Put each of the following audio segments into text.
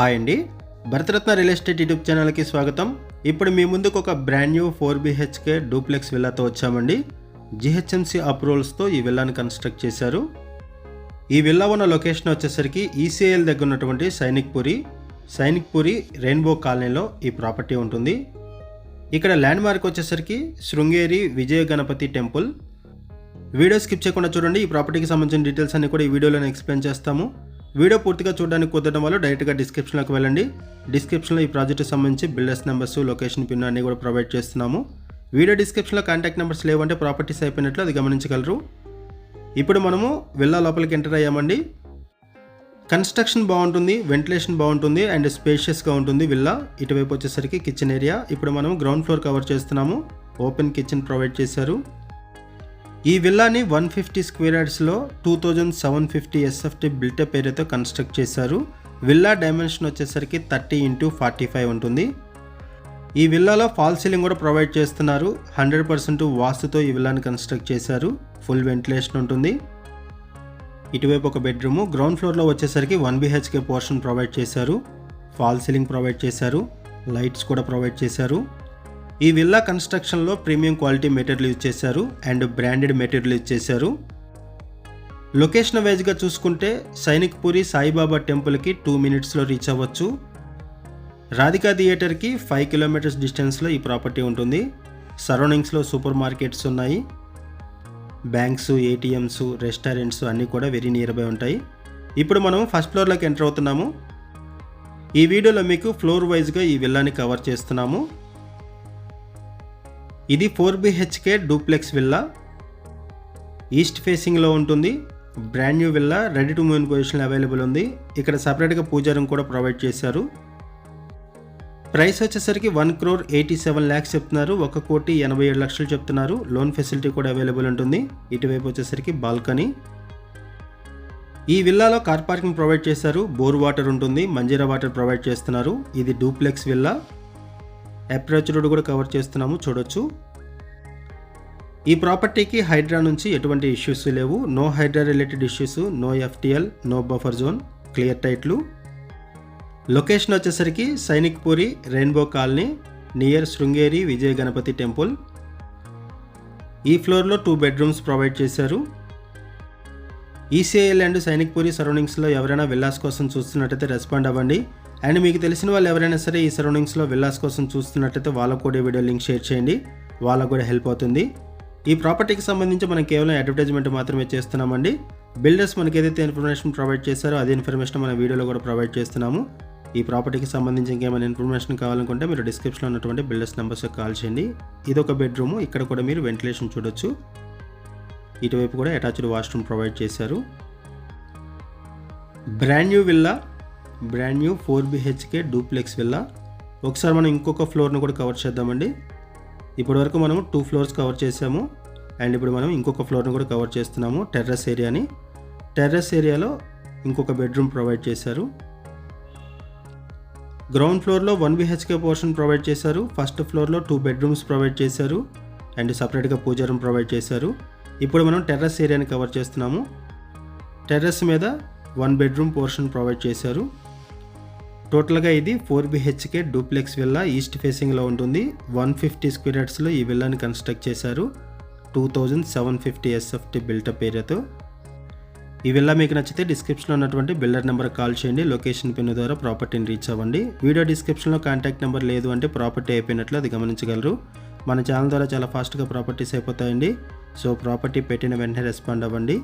Hi అండి, Bharat Ratna real estate YouTube ఛానల్కి స్వాగతం. ఇప్పుడు మీ ముందుకు ఒక బ్రాండ్ న్యూ 4BHK డూప్లెక్స్ విల్లాతో వచ్చామండి. GHMC అప్రూవల్స్తో ఈ విల్లాని కన్స్ట్రక్ట్ చేశారు. ఈ విల్లా ఉన్న లొకేషన్ వచ్చేసరికి ECL దగ్గర ఉన్నటువంటి సైనిక్ పూరి రెయిన్బో కాలనీలో ఈ ప్రాపర్టీ ఉంటుంది. ఇక్కడ ల్యాండ్ మార్క్ వచ్చేసరికి Sringeri Vijaya Ganapathi temple. Video skip చేయకుండా చూడండి. ఈ ప్రాపర్టీకి సంబంధించిన డీటెయిల్స్ అన్ని కూడా ఈ వీడియోలో ఎక్స్ప్లెయిన్ చేస్తాము. వీడియో పూర్తిగా చూడడానికి కుదరడం వల్ల డైరెక్ట్గా డిస్క్రిప్షన్లోకి వెళ్ళండి. డిస్క్రిప్షన్లో ఈ ప్రాజెక్ట్కి సంబంధించి బిల్డర్స్ నెంబర్స్, లొకేషన్ పిన్ అన్నీ కూడా ప్రొవైడ్ చేస్తున్నాము. వీడియో డిస్క్రిప్షన్లో కాంటాక్ట్ నెంబర్స్ లేవంటే ప్రాపర్టీస్ అయిపోయినట్లు అది గమనించగలరు. ఇప్పుడు మనము విల్లా లోపలికి ఎంటర్ అయ్యామండి. కన్స్ట్రక్షన్ బాగుంటుంది, వెంటిలేషన్ బాగుంటుంది అండ్ స్పేషియస్గా ఉంటుంది విల్లా. ఇటువైపు వచ్చేసరికి కిచెన్ ఏరియా. ఇప్పుడు మనం గ్రౌండ్ ఫ్లోర్ కవర్ చేస్తున్నాము. ఓపెన్ కిచెన్ ప్రొవైడ్ చేశారు. ఈ విల్లాని 150 స్క్వేర్ యార్డ్స్లో 2750 SFT బిల్టప్ ఏరియాతో కన్స్ట్రక్ట్ చేశారు. విల్లా డైమెన్షన్ వచ్చేసరికి 30x45 ఉంటుంది. ఈ విల్లాలో ఫాల్ సీలింగ్ కూడా ప్రొవైడ్ చేస్తున్నారు. 100% వాస్తుతో ఈ విల్లాని కన్స్ట్రక్ట్ చేశారు. ఫుల్ వెంటిలేషన్ ఉంటుంది. ఇటువైపు ఒక బెడ్రూము. గ్రౌండ్ ఫ్లోర్లో వచ్చేసరికి 1BHK పోర్షన్ ప్రొవైడ్ చేశారు. ఫాల్ సీలింగ్ ప్రొవైడ్ చేశారు. లైట్స్ కూడా ప్రొవైడ్ చేశారు. ఈ విల్లా కన్స్ట్రక్షన్లో ప్రీమియం క్వాలిటీ మెటీరియల్ యూజ్ చేశారు అండ్ బ్రాండెడ్ మెటీరియల్ యూజ్ చేశారు. లొకేషన్ వైజ్గా చూసుకుంటే సైనిక్ పూరి సాయిబాబా టెంపుల్కి 2 minutesలో రీచ్ అవ్వచ్చు. రాధికా థియేటర్కి 5 kilometers డిస్టెన్స్లో ఈ ప్రాపర్టీ ఉంటుంది. సరౌండింగ్స్లో సూపర్ మార్కెట్స్ ఉన్నాయి. బ్యాంక్స్, ATMs, రెస్టారెంట్స్ అన్నీ కూడా వెరీ నియర్ బై ఉంటాయి. ఇప్పుడు మనం ఫస్ట్ ఫ్లోర్లోకి ఎంటర్ అవుతున్నాము. ఈ వీడియోలో మీకు ఫ్లోర్ వైజ్గా ఈ విల్లాని కవర్ చేస్తున్నాము. ఇది 4BHK డూప్లెక్స్ విల్లా. ఈస్ట్ ఫేసింగ్లో ఉంటుంది. Brand new villa, ready to move in position available ఉంది. ఇక్కడ సపరేట్గా పూజా రూమ్ కూడా ప్రొవైడ్ చేశారు. ప్రైస్ వచ్చేసరికి 1,87 lakhs చెప్తున్నారు. 1,87 lakhs చెప్తున్నారు. లోన్ ఫెసిలిటీ కూడా అవైలబుల్ ఉంటుంది. ఇటువైపు వచ్చేసరికి బాల్కనీ. ఈ విల్లాలో కార్ పార్కింగ్ ప్రొవైడ్ చేశారు. బోర్ వాటర్ ఉంటుంది. మంజీరా వాటర్ ప్రొవైడ్ చేస్తున్నారు. ఇది డూప్లెక్స్ విల్లా. అప్రోచ్ రోడ్ కూడా కవర్ చేస్తున్నాము, చూడొచ్చు. ఈ ప్రాపర్టీకి హైడ్రా నుంచి ఎటువంటి ఇష్యూస్ లేవు. No Hydraa related issues, no FTL, no buffer zone, clear టైట్లు. లొకేషన్ వచ్చేసరికి Sainik Puri rainbow colony near Sringeri Vijaya Ganapathi temple. ఈ ఫ్లోర్లో 2 bedrooms ప్రొవైడ్ చేశారు. ECL అండ్ సైనిక్ పూరి సరౌండింగ్స్లో ఎవరైనా విల్లాస్ కోసం చూస్తున్నట్టయితే రెస్పాండ్ అవ్వండి. అండ్ మీకు తెలిసిన వాళ్ళు ఎవరైనా సరే ఈ సరౌండింగ్స్లో విల్లాస్ కోసం చూస్తున్నట్టయితే వాళ్ళకు కూడా వీడియో లింక్ షేర్ చేయండి. వాళ్ళకు కూడా హెల్ప్ అవుతుంది. ఈ ప్రాపర్టీకి సంబంధించి మనం కేవలం అడ్వర్టైజ్మెంట్ మాత్రమే చేస్తున్నామండి. బిల్డర్స్ మనకి ఏదైతే ఇన్ఫర్మేషన్ ప్రొవైడ్ చేశారో అదే ఇన్ఫర్మేషన్ మన వీడియోలో కూడా ప్రొవైడ్ చేస్తున్నాము. ఈ ప్రాపర్టీకి సంబంధించి ఇంకేమైనా ఇన్ఫర్మేషన్ కావాలనుకుంటే మీరు డిస్క్రిప్షన్లో ఉన్నటువంటి బిల్డర్స్ నెంబర్స్కి కాల్ చేయండి. ఇది ఒక బెడ్రూము. ఇక్కడ కూడా మీరు వెంటిలేషన్ చూడొచ్చు. ఇటువైపు కూడా అటాచ్డ్ వాష్రూమ్ ప్రొవైడ్ చేశారు. Brand new villa, brand new 4BHK duplex villa. ఒకసారి మనం ఇంకొక ఫ్లోర్ను కూడా కవర్ చేద్దామండి. ఇప్పటి వరకు మనం 2 floors కవర్ చేసాము అండ్ ఇప్పుడు మనం ఇంకొక ఫ్లోర్ను కూడా కవర్ చేస్తున్నాము. టెర్రస్ ఏరియాని. టెర్రస్ ఏరియాలో ఇంకొక బెడ్రూమ్ ప్రొవైడ్ చేశారు. గ్రౌండ్ ఫ్లోర్లో 1BHK పోర్షన్ ప్రొవైడ్ చేశారు. ఫస్ట్ ఫ్లోర్లో 2 bedrooms ప్రొవైడ్ చేశారు అండ్ సపరేట్గా పూజా రూమ్ ప్రొవైడ్ చేశారు. ఇప్పుడు మనం టెర్రస్ ఏరియాని కవర్ చేస్తున్నాము. టెర్రస్ మీద 1 bedroom పోర్షన్ ప్రొవైడ్ చేశారు. టోటల్గా ఇది 4BHK డూప్లెక్స్ విల్లా. ఈస్ట్ ఫేసింగ్లో ఉంటుంది. 150 స్క్వేర్ యార్డ్స్లో ఈ విల్లాని కన్స్ట్రక్ట్ చేశారు. 2750 SFT బిల్టప్ ఏరియాతో. ఈ విల్లా మీకు నచ్చితే డిస్క్రిప్షన్లో ఉన్నటువంటి బిల్డర్ నెంబర్ కాల్ చేయండి. లొకేషన్ పిన్ ద్వారా ప్రాపర్టీని రీచ్ అవ్వండి. వీడియో డిస్క్రిప్షన్లో కాంటాక్ట్ నెంబర్ లేదు అంటే ప్రాపర్టీ అయిపోయినట్లు అది గమనించగలరు. మన ఛానల్ ద్వారా చాలా ఫాస్ట్గా ప్రాపర్టీస్ అయిపోతాయండి. సో ప్రాపర్టీ పెట్టిన వెంటనే రెస్పాండ్ అవ్వండి.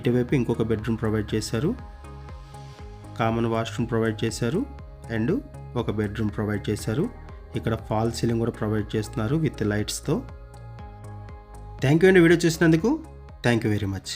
ఇటువైపు ఇంకొక బెడ్రూమ్ ప్రొవైడ్ చేశారు. కామన్ వాష్రూమ్ ప్రొవైడ్ చేశారు అండ్ ఒక బెడ్రూమ్ ప్రొవైడ్ చేశారు. ఇక్కడ ఫాల్ సీలింగ్ కూడా ప్రొవైడ్ చేస్తున్నారు విత్ లైట్స్తో. థ్యాంక్ యూ అండి వీడియో చూసినందుకు. Thank you very much.